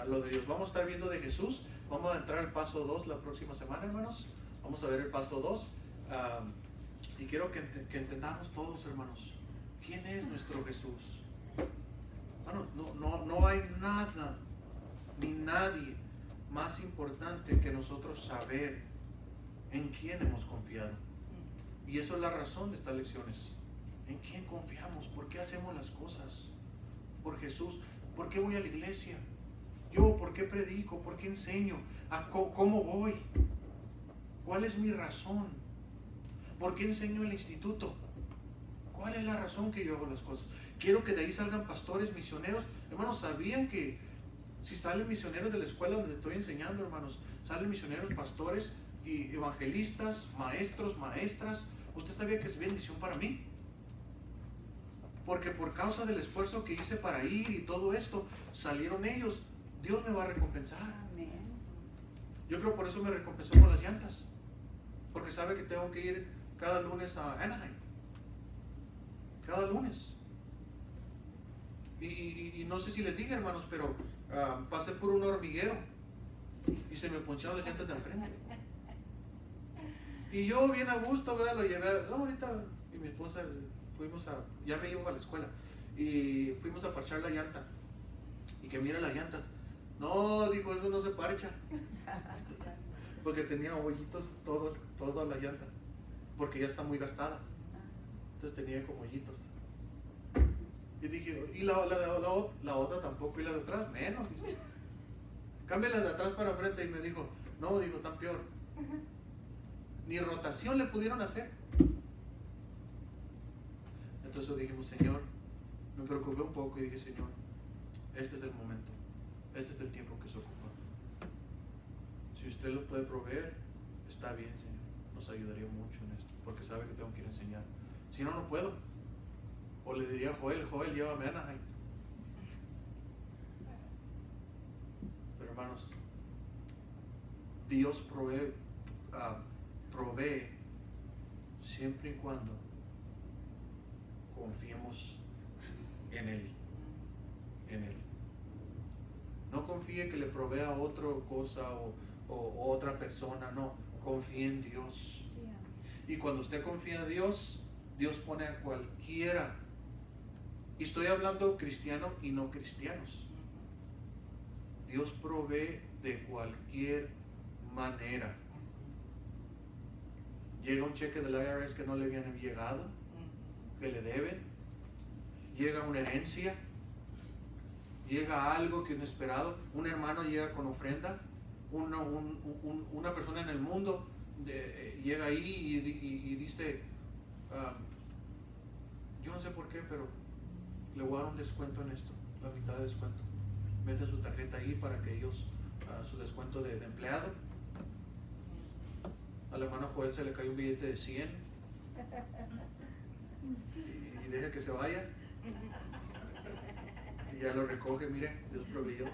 lo de Dios. Vamos a estar viendo de Jesús, vamos a entrar al paso 2 la próxima semana, hermanos. Vamos a ver el paso 2 y quiero que entendamos todos, hermanos, ¿quién es nuestro Jesús? Bueno, no hay nada ni nadie más importante que nosotros saber en quién hemos confiado. Y eso es la razón de estas lecciones. ¿En quién confiamos? ¿Por qué hacemos las cosas? Por Jesús. ¿Por qué voy a la iglesia? Yo, ¿por qué predico? ¿Por qué enseño? ¿Cómo voy? ¿Cuál es mi razón? ¿Por qué enseño en el instituto? ¿Cuál es la razón que yo hago las cosas? Quiero que de ahí salgan pastores, misioneros. Hermanos, ¿sabían que si salen misioneros de la escuela donde estoy enseñando, hermanos, salen misioneros, pastores y evangelistas, maestros, maestras? ¿Usted sabía que es bendición para mí? Porque por causa del esfuerzo que hice para ir y todo esto, salieron ellos. Dios me va a recompensar.
Amén.
Yo creo por eso me recompensó con las llantas. Porque sabe que tengo que ir cada lunes a Anaheim. Cada lunes. Y no sé si les dije, hermanos, pero pasé por un hormiguero y se me poncharon las llantas de enfrente. Y yo bien a gusto, ¿verdad? Lo llevé ahorita, y mi esposa ya me iba a la escuela y fuimos a parchar la llanta. Y que mira las llantas. No, dijo, eso no se parcha. Porque tenía hoyitos toda la llanta. Porque ya está muy gastada. Entonces tenía como hoyitos. Y dije, y la otra tampoco, y la de atrás, menos. Dice. Cambia la de atrás para frente. Y me dijo, no, digo, tan peor. Ni rotación le pudieron hacer. Entonces dijimos, Señor, me preocupé un poco y dije, Señor, este es el momento, este es el tiempo que se ocupa. Si usted lo puede proveer, está bien, Señor, nos ayudaría mucho en esto. porque sabe que tengo que ir a enseñar. Si no, no puedo. O le diría a Joel, Joel, llévame a Anaheim. Pero hermanos, Dios provee siempre y cuando confiemos en Él. En Él. No confíe que le provea otra cosa o otra persona, no. Confíe en Dios. Y cuando usted confía en Dios, Dios pone a cualquiera. Y estoy hablando cristiano y no cristianos. Dios provee de cualquier manera. Llega un cheque del IRS que no le habían llegado, que le deben. Llega una herencia. Llega algo que inesperado. Un hermano llega con ofrenda. Una persona en el mundo llega ahí y dice, yo no sé por qué, pero le voy a dar un descuento en esto, la mitad de descuento. Mete su tarjeta ahí para que ellos, su descuento de empleado. Al hermano Joel se le cae un billete de 100 y deja que se vaya. Y ya lo recoge, mire, Dios proveyó.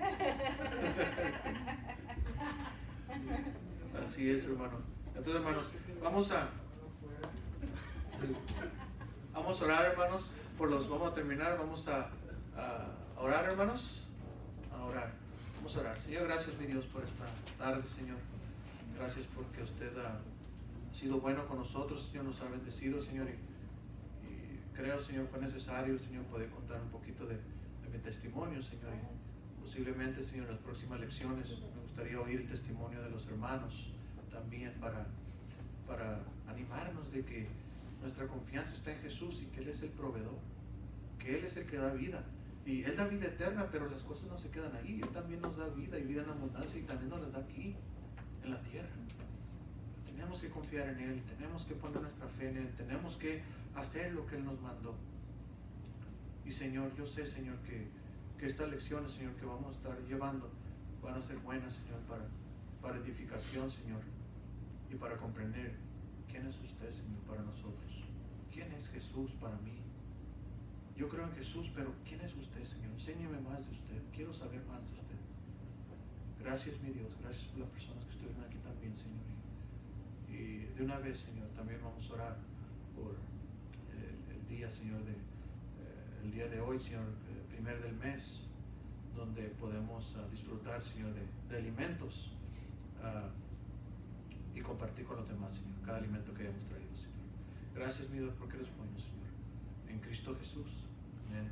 Así es, hermano. Entonces, hermanos, vamos a orar, hermanos. Vamos a terminar, vamos a orar, hermanos. A orar. Vamos a orar. Señor, gracias, mi Dios, por esta tarde, Señor. Gracias porque usted ha sido bueno con nosotros, Señor, nos ha bendecido, Señor. Y creo, Señor, fue necesario, Señor, poder contar un poquito de mi testimonio, Señor. Y posiblemente, Señor, en las próximas lecciones me gustaría oír el testimonio de los hermanos también para animarnos de que nuestra confianza está en Jesús y que Él es el proveedor, que Él es el que da vida. Y Él da vida eterna, pero las cosas no se quedan ahí. Él también nos da vida y vida en abundancia y también nos las da aquí, en la tierra. Tenemos que confiar en Él, tenemos que poner nuestra fe en Él, tenemos que hacer lo que Él nos mandó. Y Señor, yo sé, Señor, que estas lecciones, Señor, que vamos a estar llevando van a ser buenas, Señor, para edificación, Señor, y para comprender quién es usted, Señor, para nosotros. ¿Quién es Jesús para mí? Yo creo en Jesús, pero ¿quién es usted, Señor? Enséñeme más de usted, quiero saber más de usted. Gracias, mi Dios, gracias por las personas que estuvieron aquí también, Señor. Y de una vez, Señor, también vamos a orar por el día, Señor, el día de hoy, Señor, el primer del mes, donde podemos disfrutar, Señor, de alimentos y compartir con los demás, Señor, cada alimento que hayamos traído, Señor. Gracias, mi Dios, porque eres bueno, Señor. En Cristo Jesús. Amén.